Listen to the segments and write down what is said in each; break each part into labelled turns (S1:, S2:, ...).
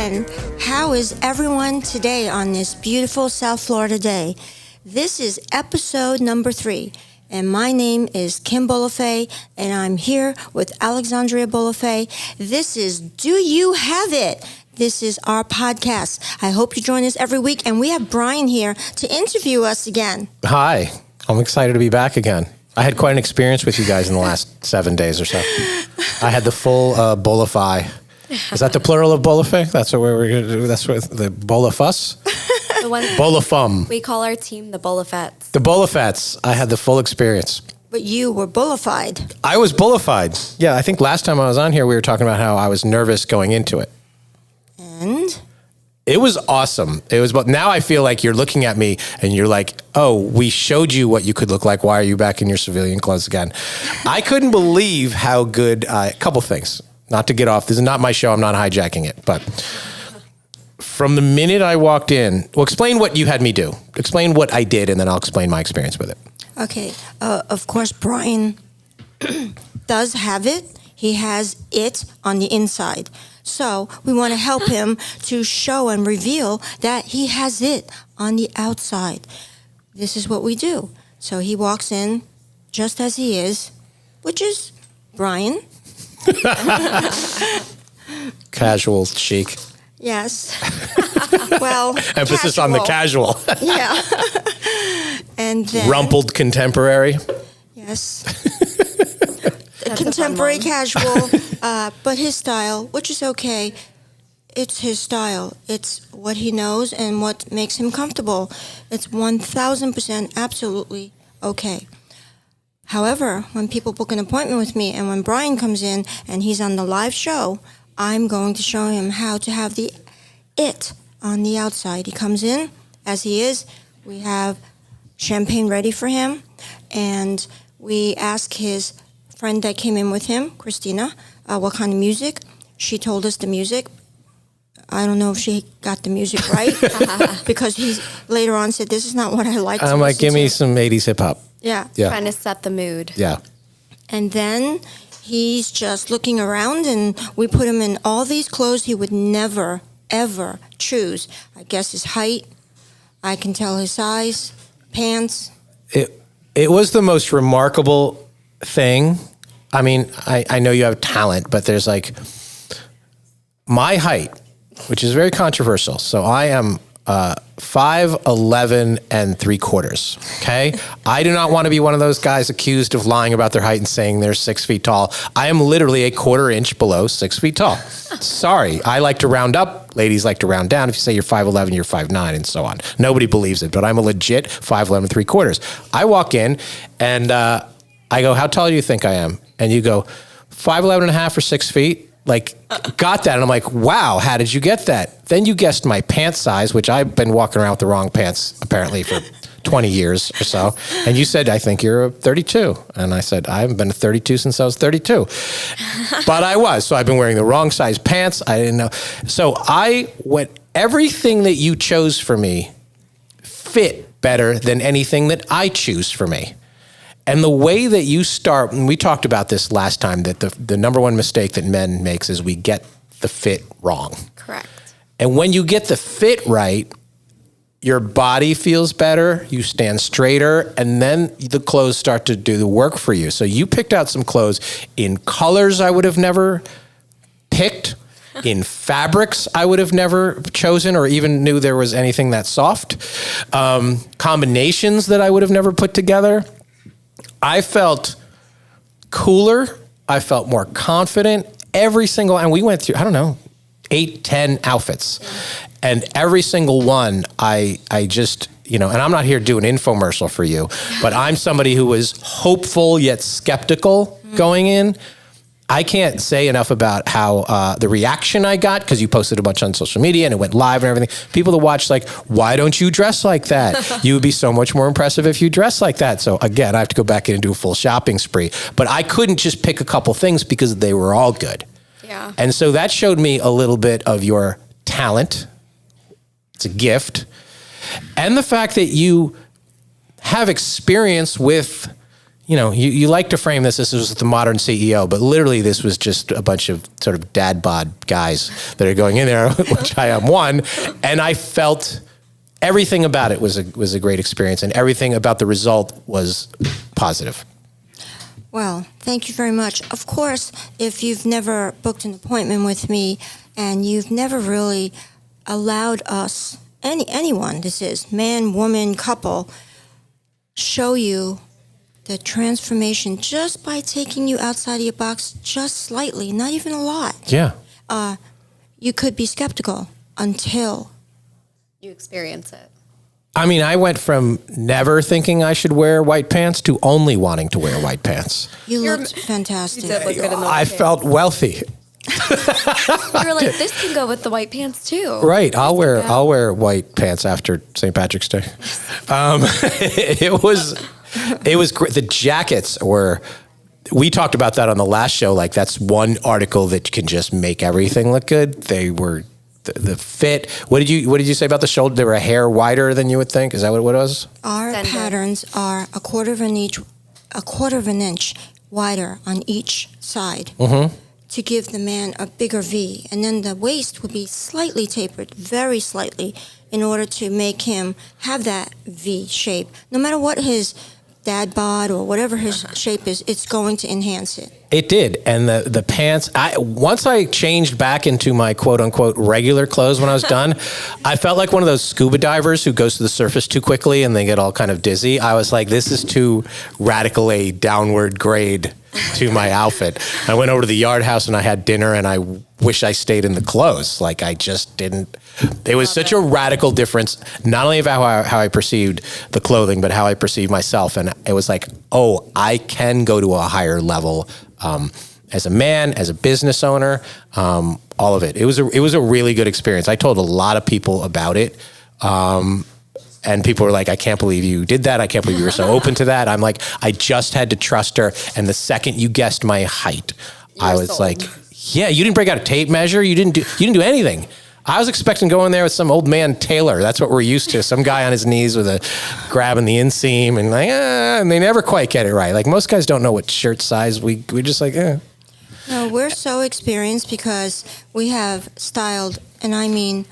S1: again. How is everyone today on this beautiful South Florida day? This is episode number 3, and my name is Kim Bolufe, and I'm here with Alexandria Bolufe. This is Do You Have It? This is our podcast. I hope you join us every week, and we have Brian here to interview us again.
S2: Hi, I'm excited to be back again. I had quite an experience with you guys in the last 7 days or so. I had the full Bolify. Is that the plural of Bolufe? That's what we're going to do. That's what the Bolifus?
S3: The one
S2: Bolifum.
S3: we call our team the Bolufettes.
S2: The Bolufettes. I had the full experience.
S1: But you were bullified.
S2: I was bullified. Yeah, I think last time I was on here, we were talking about how I was nervous going into it.
S1: And?
S2: It was awesome. It was, but now I feel like you're looking at me and you're like, oh, we showed you what you could look like. Why are you back in your civilian clothes again? I couldn't believe how good, a couple things, not to get off. This is not my show. I'm not hijacking it. But from the minute I walked in, well, explain what you had me do. Explain what I did, and then I'll explain my experience with it.
S1: Okay. Of course, Brian does have it. He has it on the inside. So we want to help him to show and reveal that he has it on the outside. This is what we do. So he walks in just as he is, which is Brian.
S2: Casual chic.
S1: Yes. Well,
S2: Emphasis on the casual.
S1: Yeah. And then...
S2: Rumpled contemporary.
S1: Yes. Contemporary casual, but his style, which is okay. It's his style. It's what he knows and what makes him comfortable. It's 1,000% absolutely okay. However, when people book an appointment with me and when Brian comes in and he's on the live show, I'm going to show him how to have the it on the outside. He comes in as he is. We have champagne ready for him, and we ask his friend that came in with him, Christina, what kind of music. She told us the music. I don't know if she got the music right because he later on said, this is not what I like to
S2: I'm like,
S1: listen
S2: give me
S1: to."
S2: some 80s hip hop.
S1: Yeah.
S3: Trying to set the mood.
S2: Yeah.
S1: And then he's just looking around, and we put him in all these clothes he would never, ever choose. I guess his height. I can tell his size, pants.
S2: It was the most remarkable thing. I mean, I know you have talent, but there's like my height, which is very controversial. So I am 5'11" and 3/4. Okay. I do not want to be one of those guys accused of lying about their height and saying they're 6 feet tall. I am literally 1/4 inch below 6 feet tall. Sorry. I like to round up. Ladies like to round down. If you say you're 5'11", you're 5'9", and so on. Nobody believes it, but I'm a legit 5'11", 3/4. I walk in and I go, how tall do you think I am? And you go, 5'11" and a half or 6 feet. Like, got that. And I'm like, wow, how did you get that? Then you guessed my pant size, which I've been walking around with the wrong pants, apparently, for 20 years or so. And you said, I think you're a 32. And I said, I haven't been a 32 since I was 32. But I was. So I've been wearing the wrong size pants. I didn't know. So everything that you chose for me fit better than anything that I choose for me. And the way that you start, and we talked about this last time, that the number one mistake that men makes is we get the fit wrong.
S3: Correct.
S2: And when you get the fit right, your body feels better, you stand straighter, and then the clothes start to do the work for you. So you picked out some clothes in colors I would have never picked, in fabrics I would have never chosen or even knew there was anything that soft, combinations that I would have never put together. I felt cooler. I felt more confident. And we went through, 8, 10 outfits. And every single one, I just, and I'm not here to do an infomercial for you, but I'm somebody who was hopeful yet skeptical going in. I can't say enough about how the reaction I got, because you posted a bunch on social media and it went live and everything. People that watch like, why don't you dress like that? You would be so much more impressive if you dress like that. So again, I have to go back in and do a full shopping spree. But I couldn't just pick a couple things because they were all good.
S3: Yeah.
S2: And so that showed me a little bit of your talent. It's a gift. And the fact that you have experience with you like to frame this was the modern CEO, but literally this was just a bunch of sort of dad bod guys that are going in there, which I am one. And I felt everything about it was a great experience, and everything about the result was positive.
S1: Well, thank you very much. Of course, if you've never booked an appointment with me and you've never really allowed us, anyone, this is man, woman, couple, show you the transformation just by taking you outside of your box just slightly, not even a lot.
S2: Yeah.
S1: You could be skeptical until
S3: You experience it.
S2: I mean, I went from never thinking I should wear white pants to only wanting to wear white pants.
S1: you looked fantastic.
S3: You did look good in the
S2: I
S3: white
S2: felt wealthy.
S3: pants. You were like, this can go with the white pants too.
S2: Right. I'll wear white pants after St. Patrick's Day. It was great. The jackets were. We talked about that on the last show. Like, that's one article that can just make everything look good. They were the fit. What did you say about the shoulder? They were a hair wider than you would think. Is that what it was?
S1: Our
S3: Extended.
S1: patterns are a quarter of an inch wider on each side to give the man a bigger V, and then the waist would be slightly tapered, very slightly, in order to make him have that V shape. No matter what his dad bod or whatever his shape is, it's going to enhance it.
S2: It did. And the pants, once I changed back into my quote unquote regular clothes when I was done, I felt like one of those scuba divers who goes to the surface too quickly and they get all kind of dizzy. I was like, this is too radical a downward grade to my outfit. I went over to the Yard House and I had dinner, and I wish I stayed in the clothes. Like, I just didn't. It was such a radical difference, not only of how I perceived the clothing, but how I perceived myself. And it was like, oh, I can go to a higher level as a man, as a business owner, all of it. It was a really good experience. I told a lot of people about it. And people were like, I can't believe you did that. I can't believe you were so open to that. I'm like, I just had to trust her. And the second you guessed my height, I was
S3: sold.
S2: like, yeah, you didn't break out a tape measure. You didn't do anything. I was expecting to go in there with some old man tailor. That's what we're used to. Some guy on his knees with grabbing the inseam and like, and they never quite get it right. Like, most guys don't know what shirt size. We're just like,
S1: No, we're so experienced because we have styled, and I mean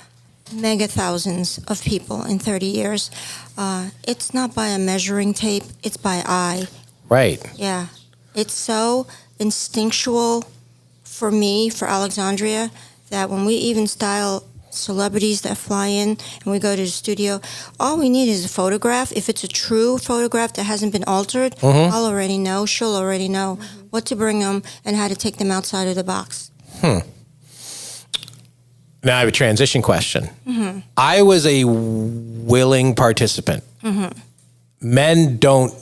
S1: mega thousands of people in 30 years. It's not by a measuring tape, it's by eye.
S2: Right.
S1: Yeah. It's so instinctual for me, for Alexandria, that when we even style celebrities that fly in and we go to the studio, all we need is a photograph. If it's a true photograph that hasn't been altered, I'll already know, she'll already know what to bring them and how to take them outside of the box.
S2: Now I have a transition question. I was a willing participant. Men don't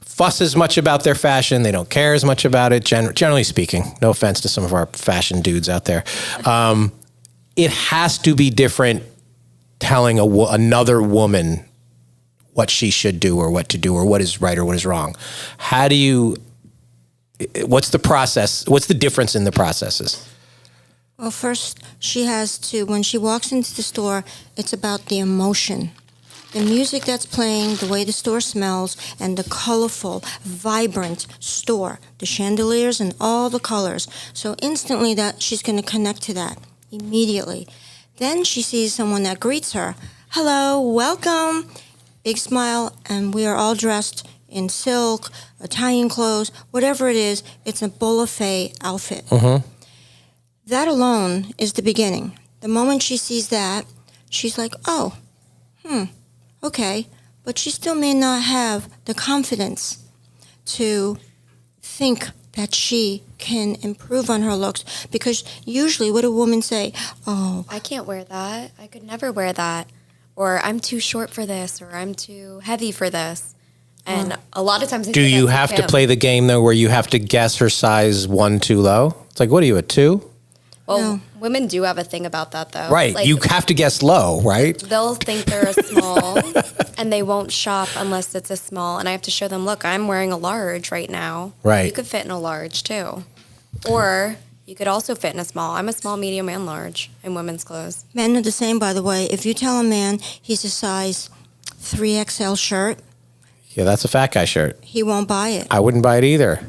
S2: fuss as much about their fashion. They don't care as much about it, generally speaking. No offense to some of our fashion dudes out there. It has to be different telling another woman what she should do or what to do or what is right or what is wrong. What's the process? What's the difference in the processes?
S1: Well, first, she has to, when she walks into the store, it's about the emotion. The music that's playing, the way the store smells, and the colorful, vibrant store, the chandeliers and all the colors. So instantly that she's going to connect to that immediately. Then she sees someone that greets her. Hello, welcome. Big smile, and we are all dressed in silk, Italian clothes, whatever it is, it's a Bolufe outfit. That alone is the beginning. The moment she sees that, she's like, oh, okay. But she still may not have the confidence to think that she can improve on her looks, because usually what do women say? Oh,
S3: I can't wear that. I could never wear that. Or I'm too short for this, or I'm too heavy for this. And a lot of times I
S2: Do
S3: say
S2: you
S3: that
S2: have to
S3: him.
S2: play the game, though, where you have to guess her size 1 too low? It's like, what are you, a 2?
S3: Well,
S1: No.
S3: women do have a thing about that, though.
S2: Right.
S3: Like,
S2: You have to guess low, right?
S3: they'll think they're a small, and they won't shop unless it's a small. And I have to show them, look, I'm wearing a large right now.
S2: Right.
S3: You could fit in a large, too. Or you could also fit in a small. I'm a small, medium, and large in women's clothes.
S1: men are the same, by the way. If you tell a man he's a size 3XL shirt,
S2: Yeah, that's a fat guy shirt.
S1: He won't buy it.
S2: I wouldn't buy it either.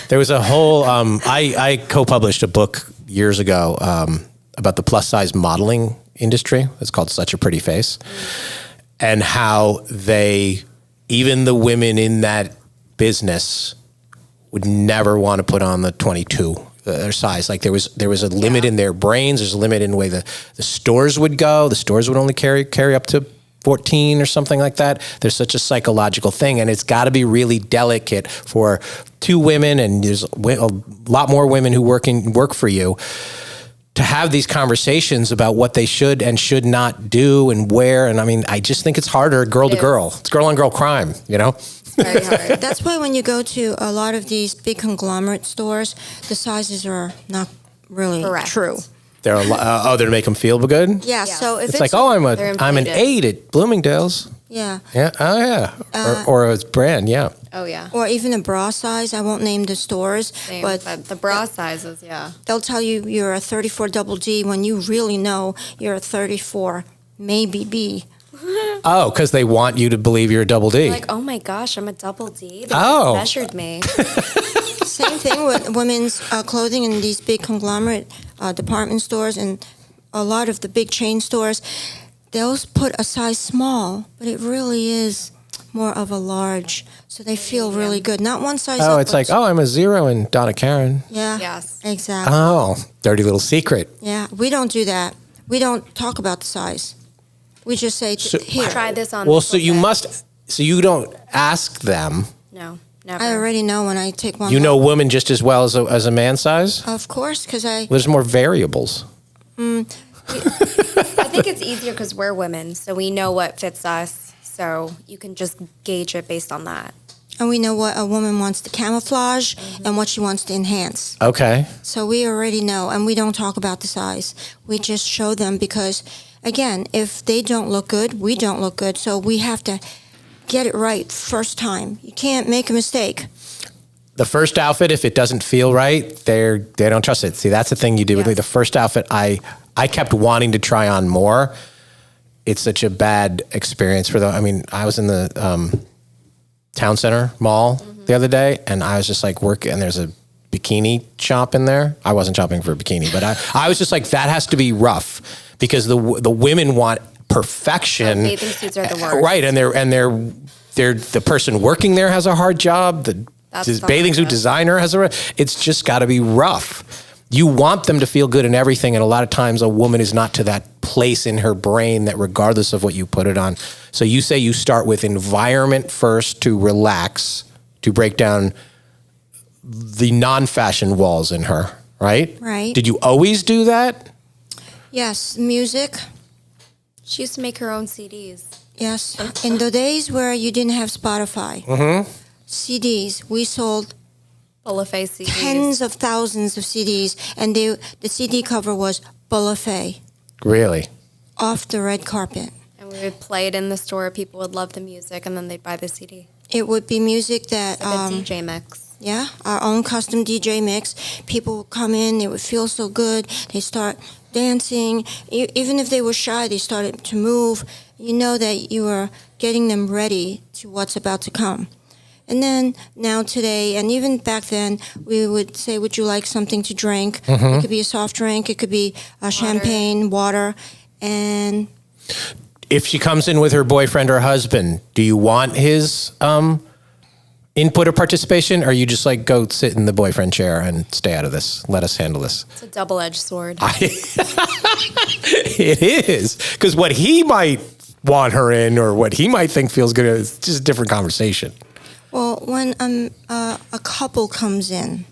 S2: There was a whole, I co-published a book years ago about the plus size modeling industry. It's called Such a Pretty Face. And how even the women in that business would never want to put on the 22, their size. Like there was a limit in their brains. There's a limit in the way the stores would go. The stores would only carry up to 14 or something like that. There's such a psychological thing, and it's got to be really delicate for two women, and there's a lot more women who work for you, to have these conversations about what they should and should not do and where. And I mean, I just think it's harder girl to girl. It's girl on girl crime, you know?
S3: Very hard.
S1: That's why when you go to a lot of these big conglomerate stores, the sizes are not really true.
S2: They're they make them feel good.
S1: Yeah. So if
S2: it's like, I'm an 8 at Bloomingdale's.
S1: Yeah.
S2: Yeah. Oh yeah. Or a brand. Yeah.
S3: Oh yeah.
S1: Or even a bra size. I won't name the stores, but
S3: the bra sizes, yeah.
S1: They'll tell you you're a 34 double D when you really know you're a 34, maybe B.
S2: Oh, because they want you to believe you're a double D.
S3: Like, oh my gosh, I'm a double D. They measured me.
S1: Same thing with women's clothing in these big conglomerate department stores and a lot of the big chain stores. They'll put a size small, but it really is more of a large. So they feel really good. Not one size up.
S2: Oh, it's like, I'm a 0 in Donna Karen.
S1: Yeah.
S3: Yes.
S1: Exactly.
S2: Oh, dirty little secret.
S1: Yeah. We don't do that. We don't talk about the size. We just say, here.
S3: Try this on.
S2: Well, so you don't ask them.
S3: No, never.
S1: I already know when I take one.
S2: You know women just as well as a man size?
S1: Of course, because
S2: There's more variables.
S3: I think it's easier because we're women, so we know what fits us. So you can just gauge it based on that.
S1: And we know what a woman wants to camouflage and what she wants to enhance.
S2: Okay.
S1: So we already know, and we don't talk about the size. We just show them because, again, if they don't look good, we don't look good. So we have to get it right first time. You can't make a mistake.
S2: The first outfit, if it doesn't feel right, they don't trust it. See, that's the thing you do with me. The first outfit, I kept wanting to try on more. It's such a bad experience for them. I mean, I was in the town center mall the other day, and I was just like working, and there's a bikini shop in there. I wasn't shopping for a bikini, but I was just like, that has to be rough because the women want perfection.
S3: Bathing suits are the worst.
S2: Right, and they're the person working there has a hard job. The bathing suit designer it's just got to be rough. You want them to feel good in everything, and a lot of times a woman is not to that place in her brain that regardless of what you put it on. So you say you start with environment first to relax, to break down the non-fashion walls in her, right?
S1: Right.
S2: Did you always do that?
S1: Yes, music.
S3: She used to make her own CDs.
S1: Yes. In the days where you didn't have Spotify, CDs, we sold
S3: Bolufe CDs.
S1: tens of thousands of CDs, and the CD cover was Bolufe.
S2: Really?
S1: Off the red carpet.
S3: And we would play it in the store. People would love the music, and then they'd buy the CD.
S1: It would be music that...
S3: Like a DJ mix.
S1: Yeah, our own custom DJ mix. People would come in, they would feel so good. They start dancing. Even if they were shy, they started to move. You know that you are getting them ready to what's about to come. And then now today, and even back then, we would say, would you like something to drink? It could be a soft drink. It could be champagne, water. And
S2: if she comes in with her boyfriend or husband, do you want his input or participation, or you just like go sit in the boyfriend chair and stay out of this? Let us handle this.
S3: It's a double-edged sword.
S2: It is, because what he might want her in or what he might think feels good is just a different conversation.
S1: Well, when a couple comes in,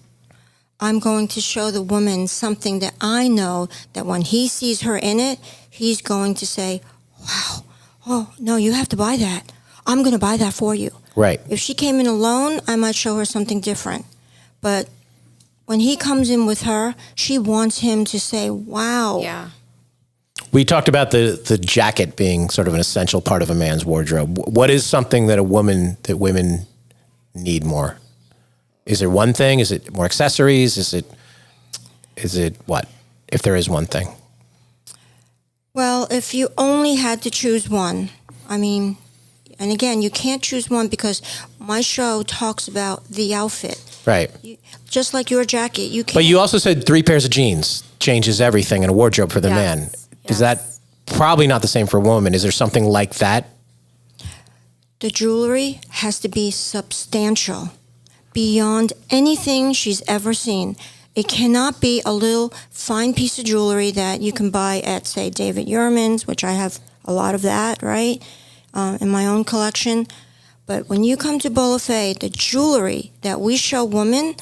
S1: I'm going to show the woman something that I know that when he sees her in it, he's going to say, wow, oh, no, you have to buy that. I'm going to buy that for you.
S2: Right.
S1: If she came in alone, I might show her something different. But when he comes in with her, she wants him to say, wow.
S3: Yeah.
S2: We talked about the jacket being sort of an essential part of a man's wardrobe. What is something that women need more? Is there one thing? Is it more accessories? Is it what? If there is one thing.
S1: Well, if you only had to choose one, I mean, And again, you can't choose one because my show talks about the outfit.
S2: Right.
S1: Just like your jacket, you can't.
S2: But you also said 3 pairs of jeans changes everything in a wardrobe for the man. Is that probably not the same for a woman? Is there something like that?
S1: The jewelry has to be substantial, beyond anything she's ever seen. It cannot be a little fine piece of jewelry that you can buy at, say, David Yurman's, which I have a lot of that, right, in my own collection. But when you come to Bolufe, the jewelry that we show women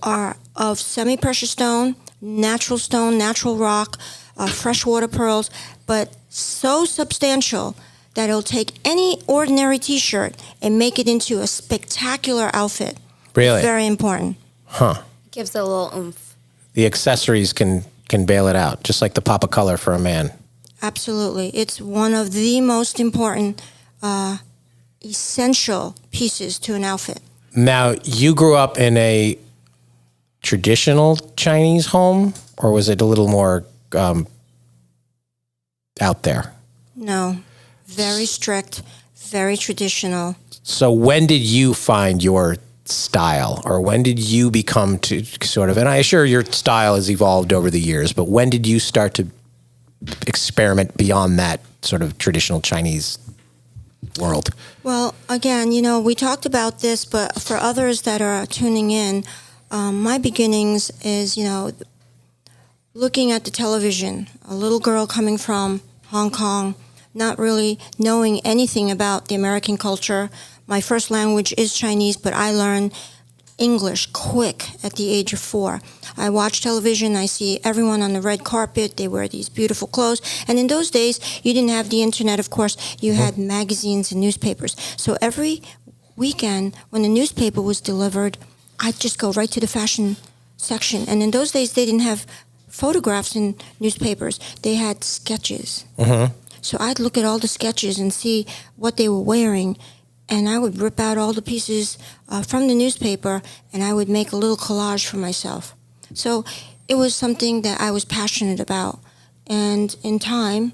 S1: are of semi-precious stone, natural rock, freshwater pearls, but so substantial that it'll take any ordinary T-shirt and make it into a spectacular outfit.
S2: Really?
S1: Very important.
S2: Huh.
S3: Gives it a little oomph.
S2: The accessories can bail it out, just like the pop of color for a man.
S1: Absolutely. It's one of the most important essential pieces to an outfit.
S2: Now, you grew up in a traditional Chinese home, or was it a little more out there?
S1: No. Very strict, very traditional.
S2: So when did you find your style, or when did you become to sort of, and I assure your style has evolved over the years, but when did you start to experiment beyond that sort of traditional Chinese world?
S1: Well, again, we talked about this, but for others that are tuning in, my beginnings is, looking at the television, a little girl coming from Hong Kong, not really knowing anything about the American culture. My first language is Chinese, but I learned English quick at the age of 4. I watch television, I see everyone on the red carpet, they wear these beautiful clothes. And in those days, you didn't have the internet, of course, you had magazines and newspapers. So every weekend, when the newspaper was delivered, I'd just go right to the fashion section. And in those days, they didn't have photographs in newspapers, they had sketches. So I'd look at all the sketches and see what they were wearing, and I would rip out all the pieces from the newspaper, and I would make a little collage for myself. So it was something that I was passionate about. And in time,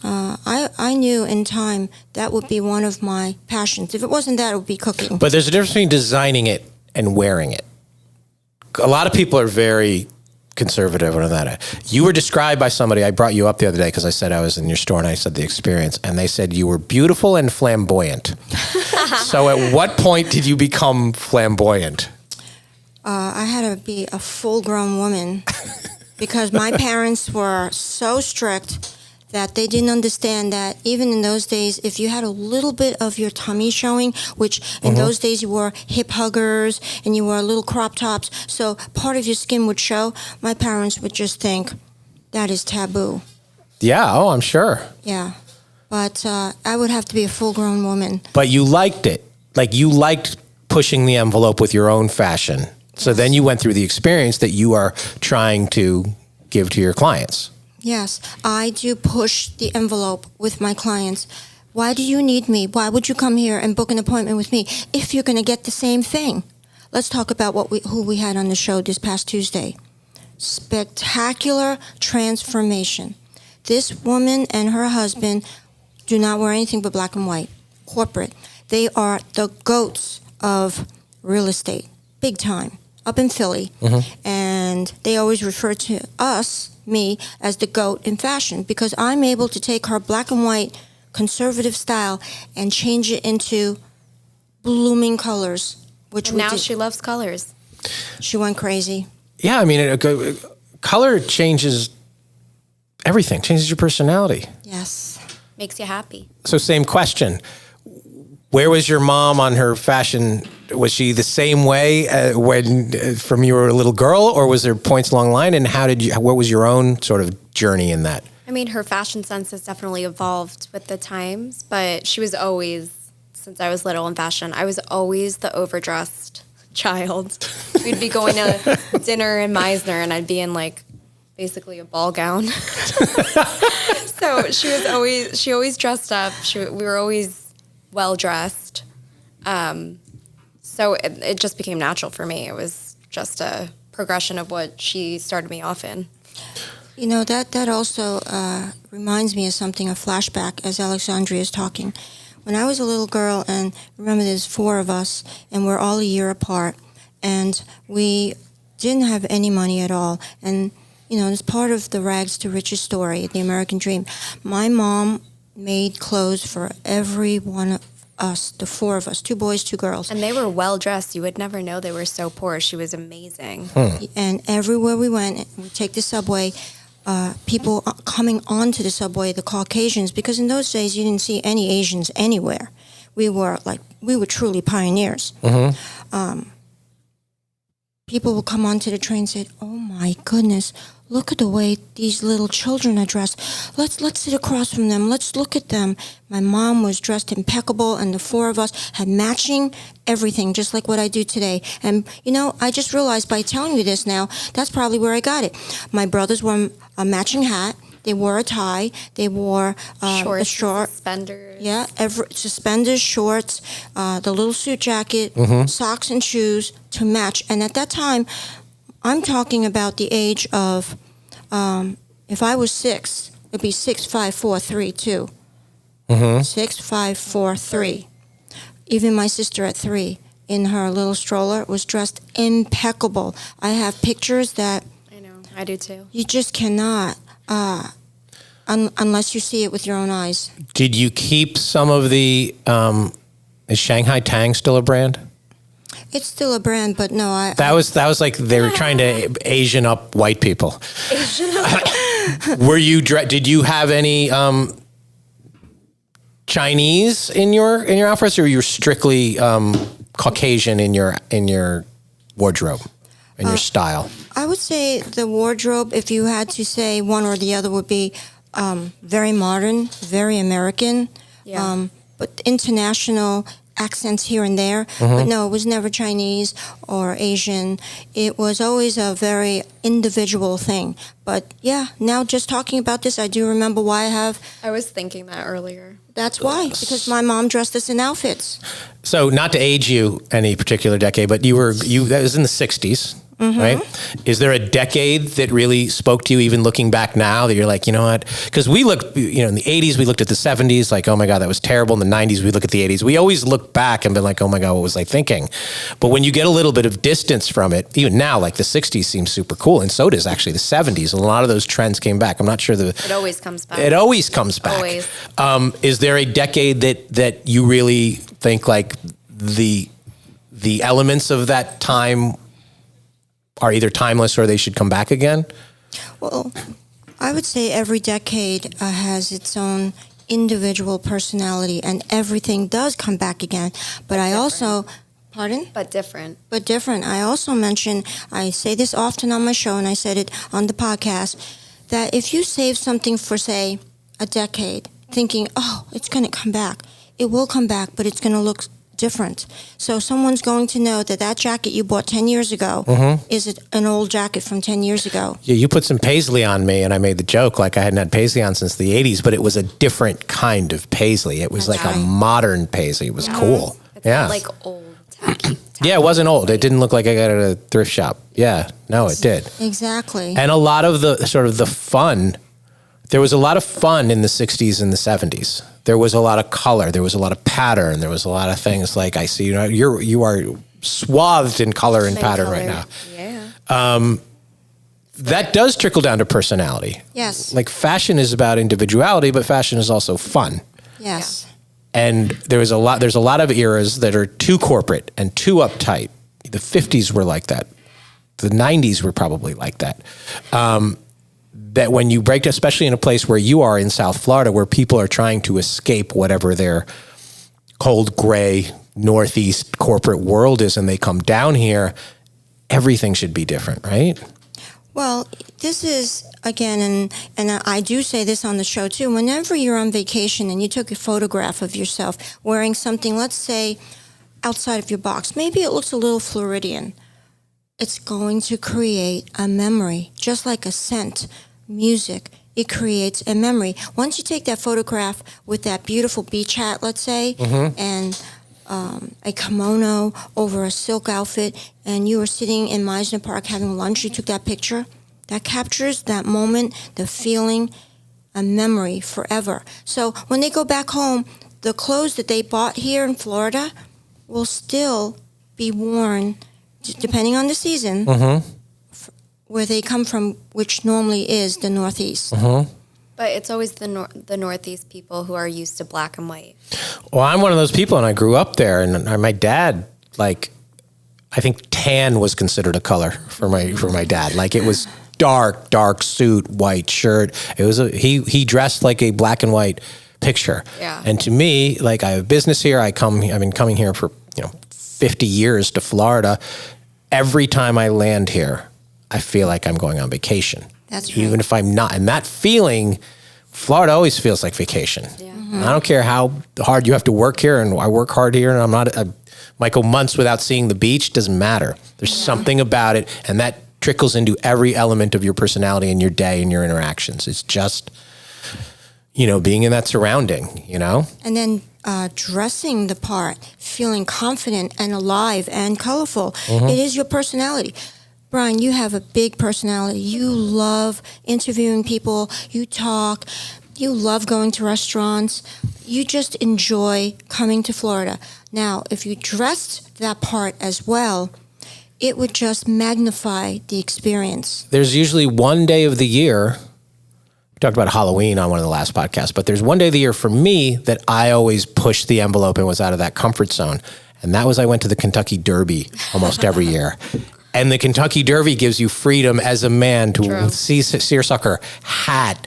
S1: I knew in time that would be one of my passions. If it wasn't that, it would be cooking.
S2: But there's a difference between designing it and wearing it. A lot of people are very conservative on that. You were described by somebody, I brought you up the other day because I said I was in your store and I said the experience, and they said you were beautiful and flamboyant. So at what point did you become flamboyant?
S1: I had to be a full-grown woman because my parents were so strict that they didn't understand that even in those days, if you had a little bit of your tummy showing, which in those days you wore hip huggers and you wore little crop tops, so part of your skin would show, my parents would just think that is taboo.
S2: Yeah, oh, I'm sure.
S1: Yeah, but I would have to be a full-grown woman.
S2: But you liked it. Like, you liked pushing the envelope with your own fashion. So then you went through the experience that you are trying to give to your clients.
S1: Yes, I do push the envelope with my clients. Why do you need me? Why would you come here and book an appointment with me if you're going to get the same thing? Let's talk about who we had on the show this past Tuesday. Spectacular transformation. This woman and her husband do not wear anything but black and white, corporate. They are the goats of real estate, big time, up in Philly. And they always refer to me as the goat in fashion because I'm able to take her black and white conservative style and change it into blooming colors. Which
S3: and now she loves colors.
S1: She went crazy.
S2: Yeah, I mean, color changes everything, changes your personality.
S1: Yes.
S3: Makes you happy.
S2: So same question. Where was your mom on her fashion? Was she the same way from you were a little girl, or was there points along the line? And what was your own sort of journey in that?
S3: I mean, her fashion sense has definitely evolved with the times, but she was always, since I was little in fashion, I was always the overdressed child. We'd be going to dinner in Meisner, and I'd be in basically a ball gown. So she always dressed up. We were always well-dressed. So it just became natural for me. It was just a progression of what she started me off in. That
S1: also reminds me of something, a flashback, as Alexandria is talking. when I was a little girl, and remember there's 4 of us, and we're all a year apart, and we didn't have any money at all. And, it's part of the rags to riches story, the American dream. My mom made clothes for every one of us, the 4 of us, 2 boys, 2 girls.
S3: And they were well dressed. You would never know they were so poor. She was amazing.
S1: And everywhere we went, we take the subway, people coming onto the subway, the Caucasians, because in those days you didn't see any Asians anywhere. We were truly pioneers. People would come onto the train and say, "Oh my goodness, look at the way these little children are dressed. Let's sit across from them. Let's look at them." My mom was dressed impeccable, and the 4 of us had matching everything, just like what I do today. And, I just realized by telling you this now, that's probably where I got it. My brothers wore a matching hat. They wore a tie. They wore
S3: Shorts,
S1: a short.
S3: suspenders.
S1: Yeah, suspenders, shorts, the little suit jacket, socks and shoes to match. And at that time, I'm talking about the age of, if I was 6, it'd be 6, 5, 4, 3, 2. 6, 5, 4, 3. Even my sister at 3 in her little stroller was dressed impeccable. I have pictures that
S3: I know, I do too.
S1: you just cannot, unless you see it with your own eyes.
S2: Did you keep some of the, is Shanghai Tang still a brand?
S1: It's still a brand, but no,
S2: That was like they were trying to Asian up white people. Were you? Did you have any Chinese in your outfits, or were you strictly Caucasian in your wardrobe and your style?
S1: I would say the wardrobe, if you had to say one or the other, would be very modern, very American, but international accents here and there. But no, it was never Chinese or Asian. It was always a very individual thing. But yeah, now just talking about this, I do remember why
S3: I was thinking that earlier.
S1: That's why, because my mom dressed us in outfits.
S2: So not to age you any particular decade, but that was in the 60s. Right? Is there a decade that really spoke to you, even looking back now, that you're like, you know what? Because we look, in the 80s, we looked at the 70s, like, oh my God, that was terrible. In the 90s, we look at the 80s. We always look back and been like, oh my God, what was I thinking? But when you get a little bit of distance from it, even now, like the 60s seems super cool. And so does actually the 70s. A lot of those trends came back. I'm not sure
S3: It always comes back.
S2: It always comes back.
S3: Always.
S2: Is there a decade that you really think like the elements of that time are either timeless or they should come back again?
S1: Well, I would say every decade has its own individual personality, and everything does come back again. But I also, pardon?
S3: But different.
S1: But different. I also mention, I say this often on my show, and I said it on the podcast, that if you save something for, say, a decade, thinking, oh, it's going to come back, it will come back, but it's going to look different. So someone's going to know that jacket you bought 10 years ago is an old jacket from 10 years ago.
S2: Yeah, you put some paisley on me, and I made the joke like I hadn't had paisley on since the 80s, but it was a different kind of paisley. It was like a modern paisley. It was cool.
S3: It's not like old tacky.
S2: Yeah, it wasn't old. It didn't look like I got it at a thrift shop. Yeah, no, it did.
S1: Exactly.
S2: And a lot of the sort of the fun, there was a lot of fun in the 60s and the 70s. There was a lot of color. There was a lot of pattern. There was a lot of things like I see. You are swathed in color and pattern right now.
S3: Yeah.
S2: That does trickle down to personality.
S1: Yes.
S2: Like fashion is about individuality, but fashion is also fun.
S1: Yes.
S2: And there's a lot of eras that are too corporate and too uptight. The 50s were like that. The 90s were probably like that. That when you break, especially in a place where you are in South Florida, where people are trying to escape whatever their cold, gray, Northeast corporate world is, and they come down here, everything should be different, right?
S1: Well, this is, again, and I do say this on the show too, whenever you're on vacation and you took a photograph of yourself wearing something, let's say, outside of your box, maybe it looks a little Floridian, it's going to create a memory, just like a scent. Music, it creates a memory. Once you take that photograph with that beautiful beach hat, let's say, and a kimono over a silk outfit, and you were sitting in Meisner Park having lunch, you took that picture, that captures that moment, the feeling, a memory forever. So when they go back home, the clothes that they bought here in Florida will still be worn, depending on the season, where they come from, which normally is the Northeast.
S3: But it's always the Northeast people who are used to black and white.
S2: Well, I'm one of those people, and I grew up there, and my dad, like, I think tan was considered a color for my dad. Like, it was dark suit, white shirt. It was he dressed like a black and white picture.
S3: Yeah.
S2: And to me, like, I have business here. I've been coming here for 50 years to Florida. Every time I land here, I feel like I'm going on vacation.
S1: That's right.
S2: Even if I'm not. And that feeling, Florida always feels like vacation.
S3: Yeah.
S2: I don't care how hard you have to work here, and I work hard here, and I might go months without seeing the beach. Doesn't matter. There's something about it, and that trickles into every element of your personality and your day and your interactions. It's just, being in that surrounding,
S1: And then dressing the part, feeling confident and alive and colorful. It is your personality. Brian, you have a big personality. You love interviewing people. You talk. You love going to restaurants. You just enjoy coming to Florida. Now, if you dressed that part as well, it would just magnify the experience.
S2: There's usually one day of the year. We talked about Halloween on one of the last podcasts, but there's one day of the year for me that I always pushed the envelope and was out of that comfort zone. And that was I went to the Kentucky Derby almost every year. And the Kentucky Derby gives you freedom as a man to see seersucker, hat,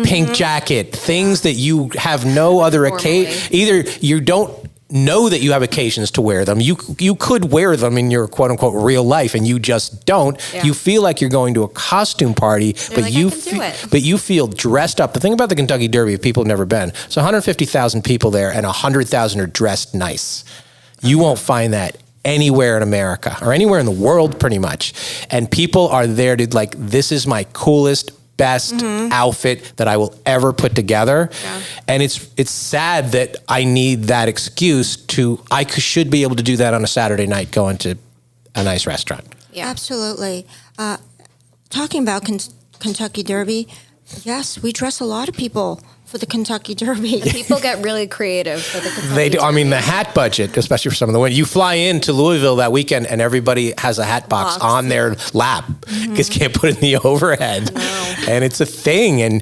S2: pink jacket, things that you have no other occasion. Either you don't know that you have occasions to wear them. You could wear them in your quote unquote real life, and you just don't.
S3: Yeah.
S2: You feel like you're going to a costume party, but you feel dressed up. The thing about the Kentucky Derby, if people have never been, so 150,000 people there, and 100,000 are dressed nice. You won't find that anywhere in America or anywhere in the world, pretty much. And people are there to like, this is my coolest, best outfit that I will ever put together. Yeah. And it's sad that I need that excuse should be able to do that on a Saturday night going to a nice restaurant.
S1: Yeah, absolutely. Talking about Kentucky Derby, yes, we dress a lot of people for the Kentucky Derby.
S3: And people get really creative for the Kentucky
S2: They do.
S3: Derby.
S2: I mean, the hat budget, especially for some of the women. You fly into Louisville that weekend, and everybody has a hat box on their lap because you can't put it in the overhead. And it's a thing. And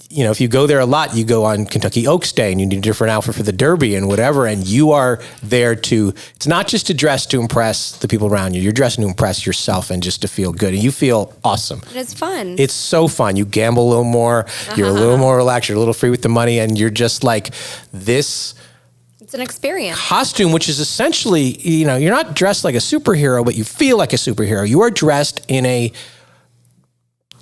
S2: if you go there a lot, you go on Kentucky Oaks Day, and you need a different outfit for the Derby and whatever. And you are there it's not just to dress to impress the people around you. You're dressing to impress yourself and just to feel good. And you feel awesome.
S3: And it's fun.
S2: It's so fun. You gamble a little more. You're a little more relaxed. You're a little free with the money. And you're just like this.
S3: It's an experience.
S2: Costume, which is essentially, you're not dressed like a superhero, but you feel like a superhero. You are dressed in a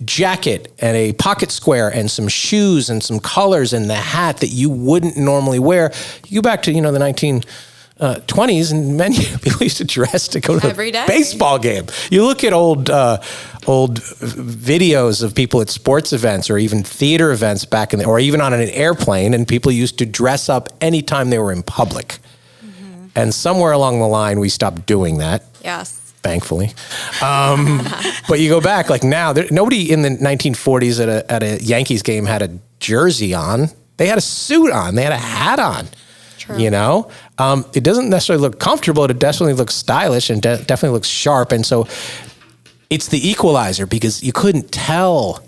S2: jacket and a pocket square and some shoes and some colors and the hat that you wouldn't normally wear. You go back to, the 1920s, and people used to dress to go to
S3: every day.
S2: Baseball game. You look at old videos of people at sports events or even theater events back or even on an airplane, and people used to dress up anytime they were in public. And somewhere along the line, we stopped doing that.
S3: Yes.
S2: Thankfully. But you go back, like now, nobody in the 1940s at a Yankees game had a jersey on. They had a suit on. They had a hat on. True. It doesn't necessarily look comfortable. It definitely looks stylish and definitely looks sharp. And so it's the equalizer, because you couldn't tell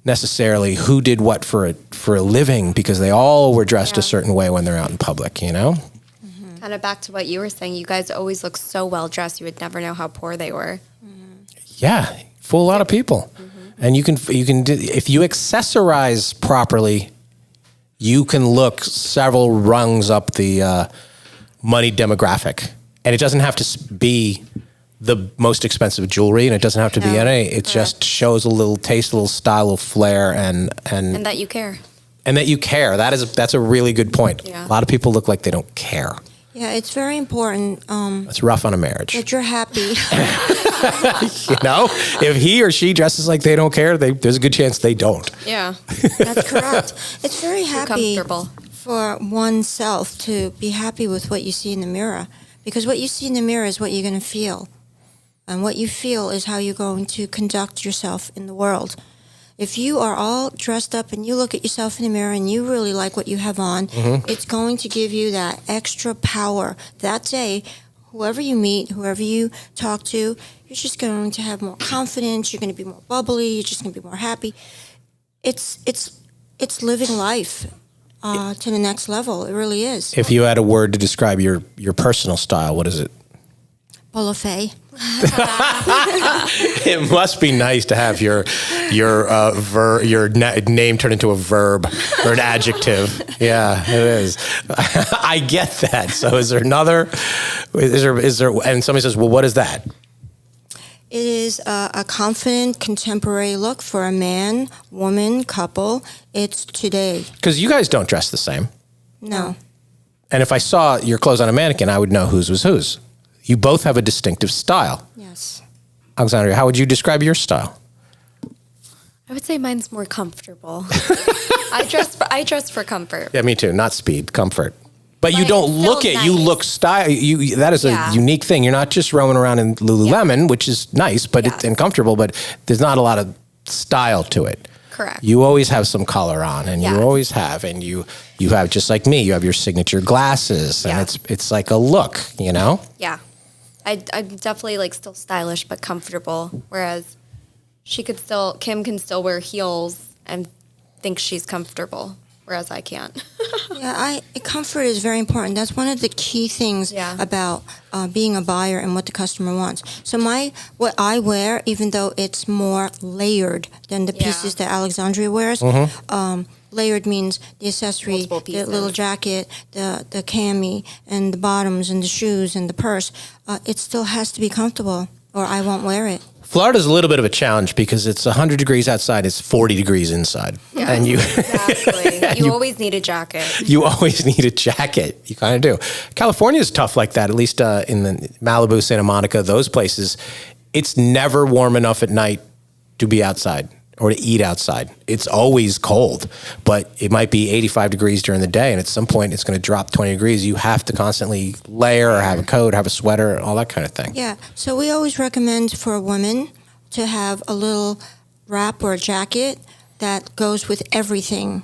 S2: necessarily who did what for a living, because they all were dressed a certain way when they're out in public,
S3: Kind of back to what you were saying, you guys always look so well dressed. You would never know how poor they were.
S2: Yeah, fool a lot of people. And you can if you accessorize properly, you can look several rungs up the money demographic. And it doesn't have to be the most expensive jewelry, and it doesn't have to be any. It just shows a little taste, a little style, a little flair, and
S3: that you care.
S2: And that you care. That's a really good point.
S3: Yeah.
S2: A lot of people look like they don't care.
S1: Yeah, it's very important.
S2: It's rough on a marriage.
S1: That you're happy.
S2: If he or she dresses like they don't care, there's a good chance they don't.
S3: Yeah.
S1: That's correct. It's very happy
S3: comfortable
S1: for oneself to be happy with what you see in the mirror, because what you see in the mirror is what you're going to feel. And what you feel is how you're going to conduct yourself in the world. If you are all dressed up and you look at yourself in the mirror and you really like what you have on, it's going to give you that extra power. That day, whoever you meet, whoever you talk to, you're just going to have more confidence. You're going to be more bubbly. You're just going to be more happy. It's living life to the next level. It really is.
S2: If you had a word to describe your personal style, what is it?
S1: Bolufe.
S2: It must be nice to have your name turned into a verb or an adjective. Yeah, it is. I get that. So is there another? Is there? And somebody says, "Well, what is that?"
S1: It is a confident contemporary look for a man, woman, couple. It's today.
S2: Because you guys don't dress the same.
S1: No.
S2: And if I saw your clothes on a mannequin, I would know whose was whose. You both have a distinctive style.
S1: Yes.
S2: Alexandria, how would you describe your style?
S3: I would say mine's more comfortable. I dress for comfort.
S2: Yeah, me too. Not speed, comfort. But you
S3: Like,
S2: don't
S3: feel
S2: look it.
S3: nice.
S2: You look style. That is a unique thing. You're not just roaming around in Lululemon, which is nice, but it's and comfortable. But there's not a lot of style to it.
S3: Correct.
S2: You always have some color on, and you
S3: Yes.
S2: always have, and you have, just like me. You have your signature glasses, and it's like a look. You know.
S3: Yeah. I'm definitely like still stylish but comfortable, whereas Kim can still wear heels and think she's comfortable, whereas I can't.
S1: Yeah, comfort is very important. That's one of the key things about being a buyer and what the customer wants. So what I wear, even though it's more layered than the pieces that Alexandria wears, layered means the accessory, the little jacket, the cami, and the bottoms, and the shoes, and the purse. It still has to be comfortable, or I won't wear it.
S2: Florida's a little bit of a challenge because it's 100 degrees outside, it's 40 degrees inside.
S3: Yeah,
S2: and you
S3: exactly. You always need a jacket.
S2: You always need a jacket. You kind of do. California is tough like that, at least in the Malibu, Santa Monica, those places. It's never warm enough at night to be outside or to eat outside. It's always cold, but it might be 85 degrees during the day, and at some point it's going to drop 20 degrees. You have to constantly layer or have a coat, have a sweater, all that kind of thing.
S1: Yeah, so we always recommend for a woman to have a little wrap or a jacket that goes with everything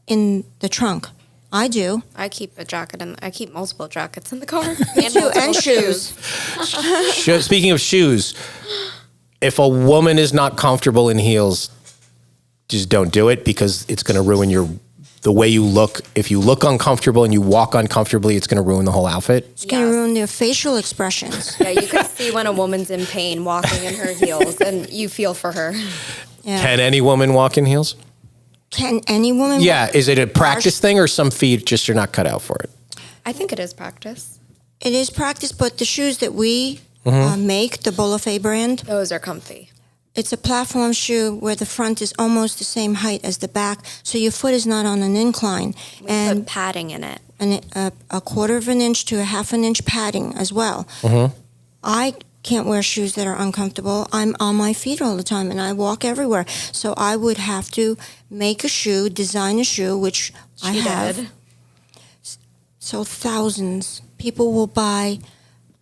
S1: in the trunk. I do.
S3: I keep a jacket and I keep multiple jackets in the car.
S1: And shoes.
S2: Speaking of shoes, if a woman is not comfortable in heels, just don't do it because it's going to ruin the way you look. If you look uncomfortable and you walk uncomfortably, it's going to ruin the whole outfit.
S1: It's going to ruin their facial expressions.
S3: Yeah, you can see when a woman's in pain walking in her heels, and you feel for her.
S1: Yeah.
S2: Can any woman walk in heels?
S1: Can any woman?
S2: Yeah. Is it a practice thing or some feet just you're not cut out for it?
S3: I think it is practice.
S1: It is practice, but the shoes that we make, the Bolufe brand,
S3: Those are comfy.
S1: it's a platform shoe where the front is almost the same height as the back, so your foot is not on an incline.
S3: We
S1: and
S3: put padding in it.
S1: a quarter of an inch to a half an inch padding as well. I can't wear shoes that are uncomfortable. I'm on my feet all the time, and I walk everywhere. So I would have to make a shoe, design a shoe, which I have.
S3: Did.
S1: So thousands. People will buy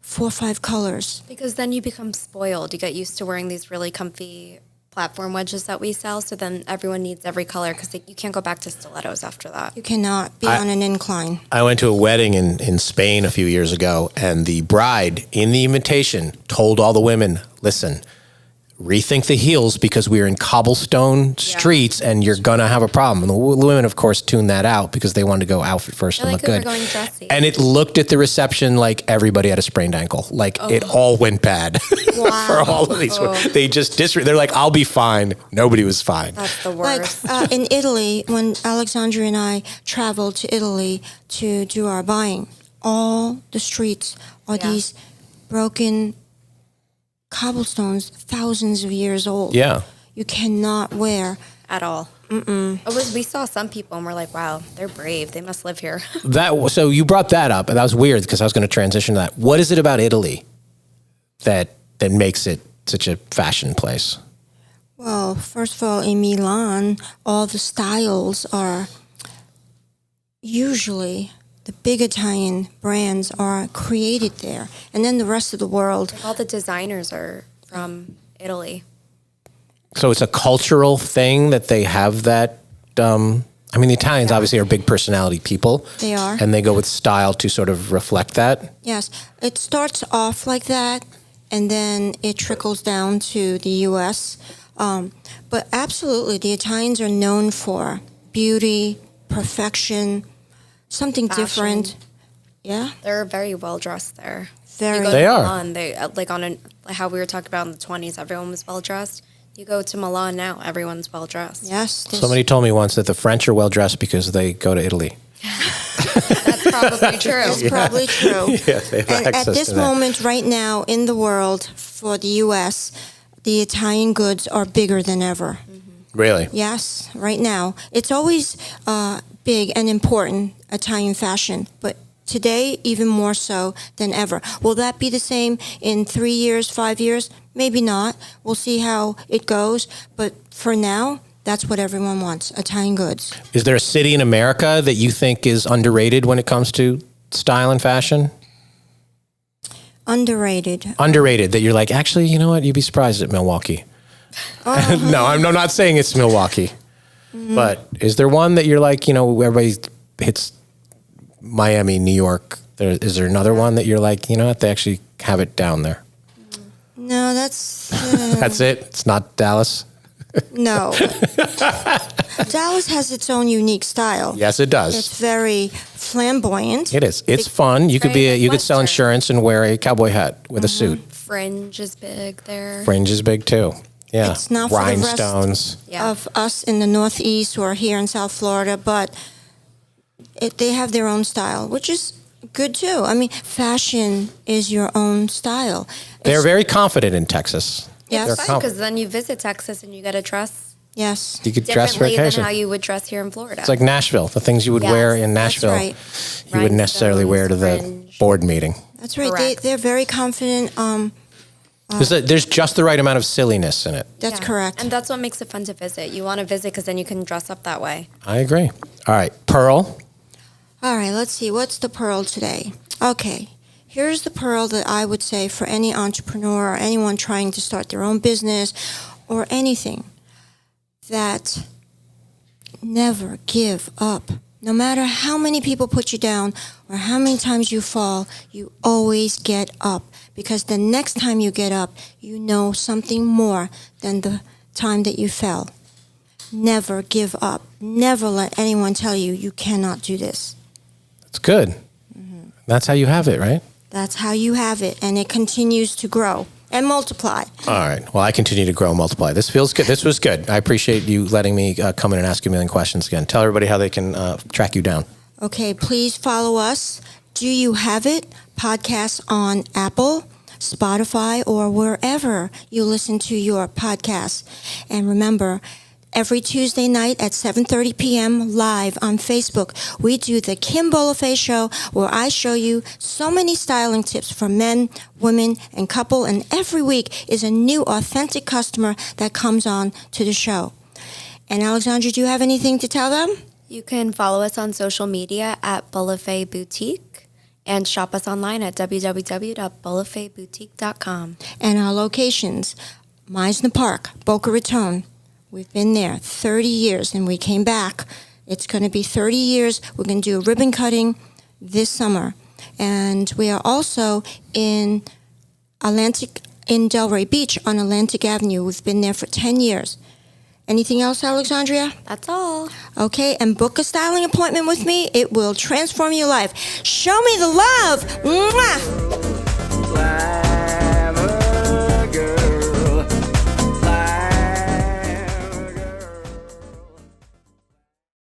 S1: 4 or 5 colors.
S3: Because then you become spoiled. You get used to wearing these really comfy platform wedges that we sell. So then everyone needs every color because you can't go back to stilettos after that.
S1: You cannot be on an incline.
S2: I went to a wedding in Spain a few years ago, and the bride in the invitation told all the women, listen, rethink the heels because we're in cobblestone streets and you're going to have a problem. And the women, of course, tuned that out because they wanted to go outfit first and look good.
S3: Going dressy.
S2: And it looked at the reception like everybody had a sprained ankle. Like it all went bad for all of these women. They just they're like, I'll be fine. Nobody was fine.
S3: That's the worst.
S1: Like in Italy, when Alexandria and I traveled to Italy to do our buying, all the streets are these broken cobblestones, thousands of years old.
S2: Yeah.
S1: You cannot wear.
S3: At all. We saw some people and we're like, wow, they're brave. They must live here.
S2: So you brought that up, and that was weird because I was going to transition to that. What is it about Italy that makes it such a fashion place?
S1: Well, first of all, in Milan, all the styles are usually the big Italian brands are created there. And then the rest of the world.
S3: All the designers are from Italy.
S2: So it's a cultural thing that they have that. I mean, the Italians obviously are big personality people.
S1: They are.
S2: And they go with style to sort of reflect that.
S1: Yes. It starts off like that, and then it trickles down to the U.S. But absolutely, the Italians are known for beauty, perfection, something
S3: Fashion.
S1: different. Yeah.
S3: They're very well dressed there.
S1: Very.
S3: You go
S2: They
S3: to
S2: are.
S3: Milan, they like how we were talking about in the 20s, everyone was well dressed. You go to Milan now, everyone's well dressed.
S1: Yes.
S2: Somebody told me once that the French are well dressed because they go to Italy.
S3: That's probably true.
S1: It's probably true.
S2: Yeah, they have
S1: And
S2: access
S1: at this
S2: to that.
S1: moment, right now, in the world, for the U.S., the Italian goods are bigger than ever.
S2: Really?
S1: Yes, right now. It's always big and important, Italian fashion, but today, even more so than ever. Will that be the same in 3 years, 5 years? Maybe not. We'll see how it goes. But for now, that's what everyone wants, Italian goods.
S2: Is there a city in America that you think is underrated when it comes to style and fashion?
S1: Underrated.
S2: Underrated, that you're like, actually, you know what? You'd be surprised at Milwaukee. No, I'm not saying it's Milwaukee. But is there one that you're like, you know, everybody hits Miami, New York? Is there another one that you're like, you know what? They actually have it down there.
S1: No, that's...
S2: That's it? It's not Dallas?
S1: No. Dallas has its own unique style.
S2: Yes, it does.
S1: It's very flamboyant.
S2: It is. It's fun. You could
S3: very
S2: you could sell
S3: Western.
S2: insurance and wear a cowboy hat with a suit.
S3: Fringe is big there.
S2: Fringe is big too. Yeah.
S1: It's not for the rest
S2: Rhinestones.
S3: Yeah.
S1: of us in the Northeast or here in South Florida, but they have their own style, which is good too. I mean, fashion is your own style.
S2: They're
S1: It's-
S2: very confident in Texas.
S1: Yes.
S2: They're
S3: Fun, because then you visit Texas and you got to dress
S1: Yes.
S2: You could dress for
S3: differently than
S2: occasion.
S3: how you would dress here in Florida.
S2: It's like Nashville. The things you would
S3: Yes,
S2: wear in
S1: that's
S2: Nashville,
S1: right.
S2: you wouldn't necessarily wear to the
S3: Fringe.
S2: board meeting.
S1: That's right.
S3: Correct.
S1: They're very confident.
S2: There's just the right amount of silliness in it.
S1: That's
S3: Yeah.
S1: correct.
S3: And that's what makes it fun to visit. You want to visit because then you can dress up that way.
S2: I agree. All right, Pearl.
S1: All right, let's see. What's the pearl today? Okay. Here's the pearl that I would say for any entrepreneur or anyone trying to start their own business or anything, that never give up. No matter how many people put you down or how many times you fall, you always get up. Because the next time you get up, you know something more than the time that you fell. Never give up. Never let anyone tell you you cannot do this.
S2: It's good. That's how you have it, right?
S1: That's how you have it, and it continues to grow and multiply.
S2: All right. Well, I continue to grow and multiply. This feels good. This was good. I appreciate you letting me come in and ask you a million questions again. Tell everybody how they can track you down.
S1: Okay, please follow us. Do You Have It? Podcast on Apple, Spotify, or wherever you listen to your podcasts. And remember, every Tuesday night at 7:30 p.m. live on Facebook, we do the Kim Bolufe Show, where I show you so many styling tips for men, women, and couple. And every week is a new authentic customer that comes on to the show. And Alexandria, do you have anything to tell them?
S3: You can follow us on social media at Bolufe Boutique and shop us online at www.bolufeboutique.com.
S1: And our locations, Meisner Park, Boca Raton. We've been there 30 years, and we came back. It's going to be 30 years. We're going to do a ribbon cutting this summer. And we are also in Delray Beach on Atlantic Avenue. We've been there for 10 years. Anything else, Alexandria?
S3: That's all.
S1: Okay, and book a styling appointment with me. It will transform your life. Show me the love. Mwah!